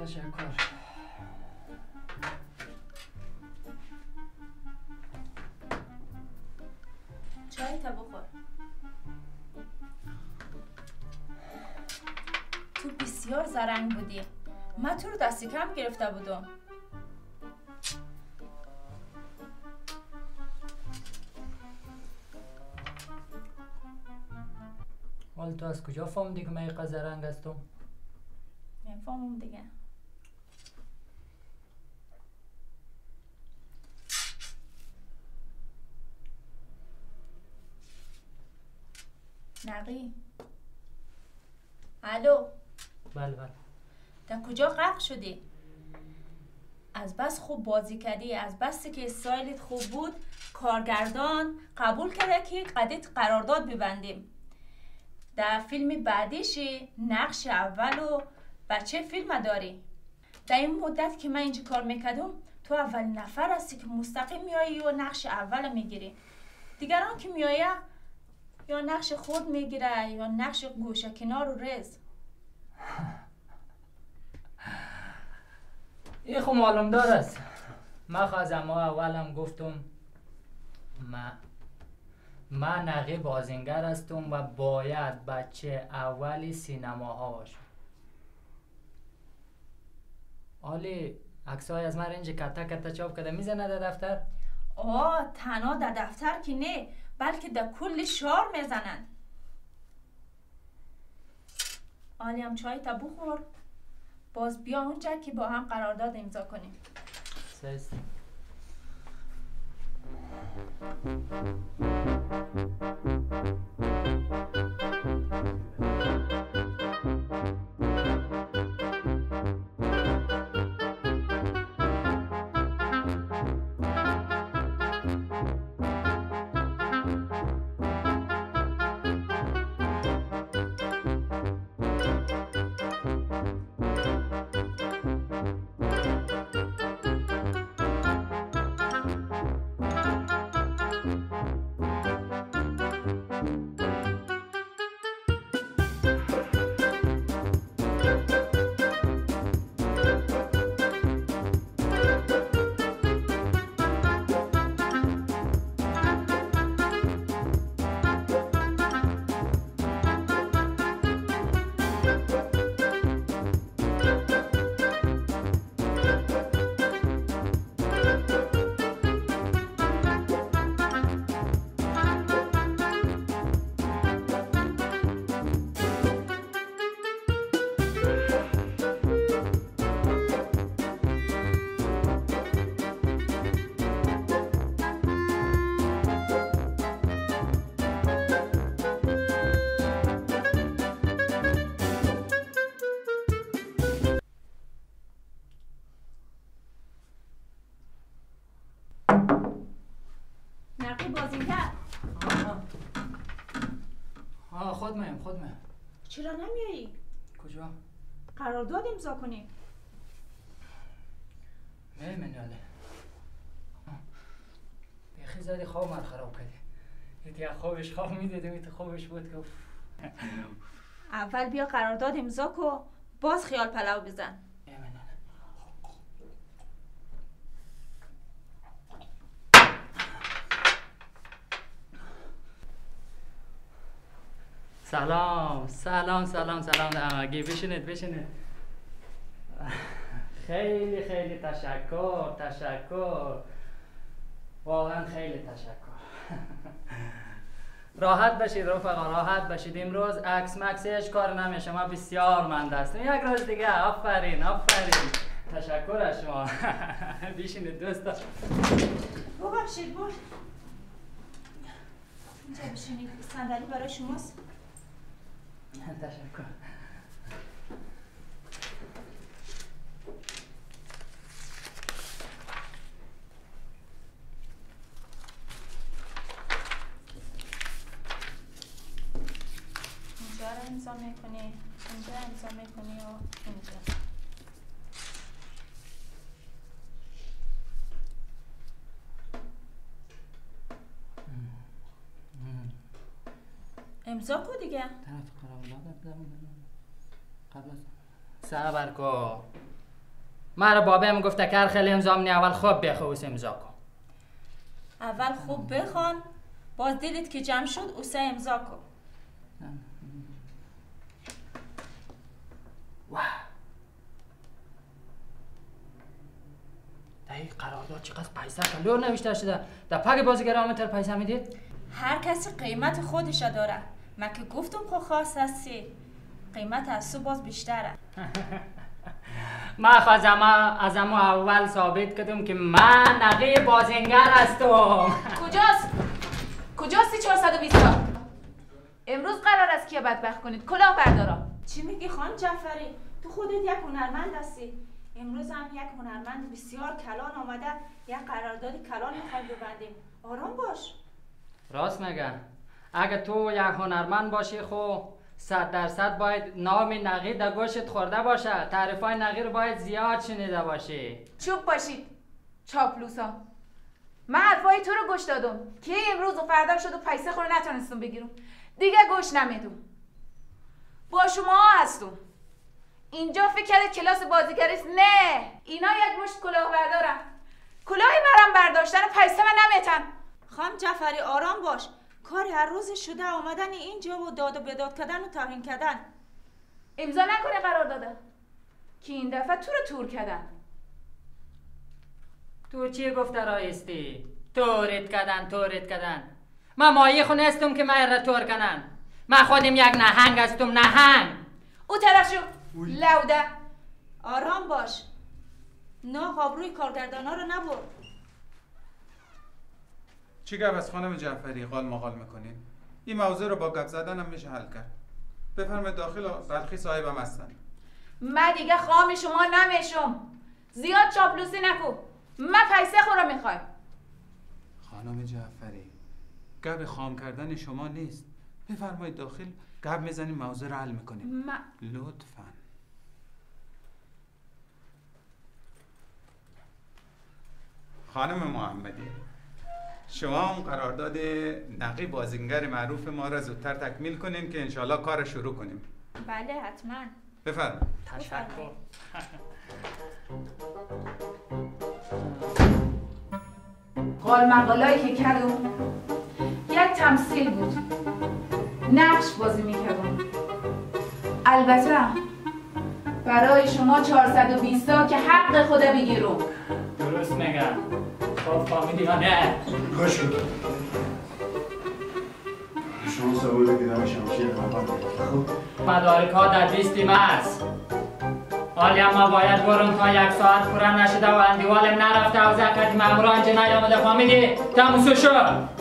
تشکر. چای تا بخور. تو بسیار زرنگ بودی. من تو رو دستی کم گرفته بودم. حال تو از کجا فهمیدی که من اینقدر زرنگ هستم؟ میفهمم دیگه. نقی. الو. بله بله. تا کجا غرق شدی؟ از بس خوب بازی کردی، از بس که استایلت خوب بود، کارگردان قبول کرده که قدیت قرارداد ببندیم. در فیلم بعدیشی نقش اول و بچه فیلم داری. در این مدت که من اینجا کار میکردم تو اولین نفر هستی که مستقیم میایی و نقش اول میگیری. دیگران که میایی یا نقش خود میگیره یا نقش گوشه کنار و رز. این خب معلوم دار است. من از اما اولم گفتم من نقی بازیگر هستم و باید بچه اولی سینماها باشم. آلی عکسای از من اینجا کتا کتا چاپ کرده میزنه در دفتر؟ تنها در دفتر که نه، بلکه در کل شهر میزنن. آلی هم چای تا بخور، باز بیا اونجا که با هم قرارداد امضا کنیم. سرست. خود من. چرا نمیایی؟ کجا؟ قرارداد امضا کنیم. مناله بیخی زدی خواب من خراب کردی. ایتی خوابش خواب میدیدم ایتی خوابش بود که اول بیا قرارداد امضا کو، باز خیال پلو بزن. سلام سلام سلام سلام همگی. بشینید. خیلی خیلی تشکر واقعا خیلی تشکر. راحت باشید رفقا، راحت باشید. امروز عکس مکس هیچ کار نمیشه، ما بسیار منده هستیم. یک روز دیگه. آفرین تشکر از شما. بشینید دوستا. ببخشید بود اینجا بشینید، صندلی برای شماست. تشکر. اینجا رو امضا میکنی، اینجا امضا میکنی و اینجا. امضا کو دیگه. صبر کو. مرا بابایم گفته که هر خیلی امضا منی اول خوب بخویس امضا کن. اول خوب بخوان، باز دلت که جمع شد اوسه امضا کن. واه، در این قرارداد چقدر پیسه کلور نوشته شده. در پاک بازیگر آمتر پیسه میدید؟ هر کسی قیمت خودش داره. من که گفتم خو خاص هستی، قیمت از تو باز بیشتره. ما از اما اول ثابت کردم که من نقی بازیگر هستم. کجاستی 420 تا؟ امروز قرار است که بدبخت کنید کلاه بردارا. چی میگی خانم جعفری؟ تو خودت یک هنرمند هستی. امروز هم یک هنرمند بسیار کلان آمده، یک قرارداد کلان میخوایم ببندیم. آرام باش. راست میگه. اگه تو یک هنرمند باشی خو 100% باید نام نقی در گوشت خورده باشه. تعریفای نقی رو باید زیاد شنیده باشی. چوب باشید چاپلوسا. من حرفای تو رو گوش دادم که امروز و فردا شد و پیسه خور نتونستم بگیرم. دیگه گوش نمیدم. با شما هستم. اینجا فکر کرد کلاس بازیگریست؟ نه، اینا یک مشت کلاه بردارن. کلاه مرم برداشتن پیسه من نمیتن. خانم جعفری آرام باش. کاری هر روز شده آمدن اینجا و داد و بیداد کردن و توهین کردن. امضا نکنه قرار داده که این دفعه تو رو تور کردن. تو چی گفته رایستی؟ تورت کردن. من مایه خونه استم که من را تور کنن. من خودم یک نهنگ هستم، نهنگ. او طرف شو لوده. آرام باش. نه آبروی کارگردانا رو نبر. چی گپ از خانم جعفری قال مقال میکنین؟ این موضوع رو با گپ زدن هم میشه حل کرد. بفرمایید داخل و بلخی صاحبم هستن. من دیگه خام شما نمیشم. زیاد چاپلوسی نکو. من پیسه خورم میخوایم. خانم جعفری گپ خام کردن شما نیست. بفرمایید داخل گپ میزنیم موضوع رو حل میکنیم. لطفاً. خانم محمدی، شما هم قرارداد نقی بازیگر معروف ما را زودتر تکمیل کنین که انشالله کار شروع کنیم. بله حتما. بفرمایید. تشکر. قال مقالایی که کردم یک تمثیل بود. نقش بازی میکردم. البته برای شما 420 تا که حق خود بگیرم. درست میگم. خب فهمیدی یا نه؟ گوش کن. شما سوال دیگه شمشیر نمید. خب مدارکات در دستم است. حالی اما باید برم تا 1 ساعت پورم نشده و اندیوالم نرفته و زکت ماموران جنایی آمده. فهمیدی؟ تموم شد.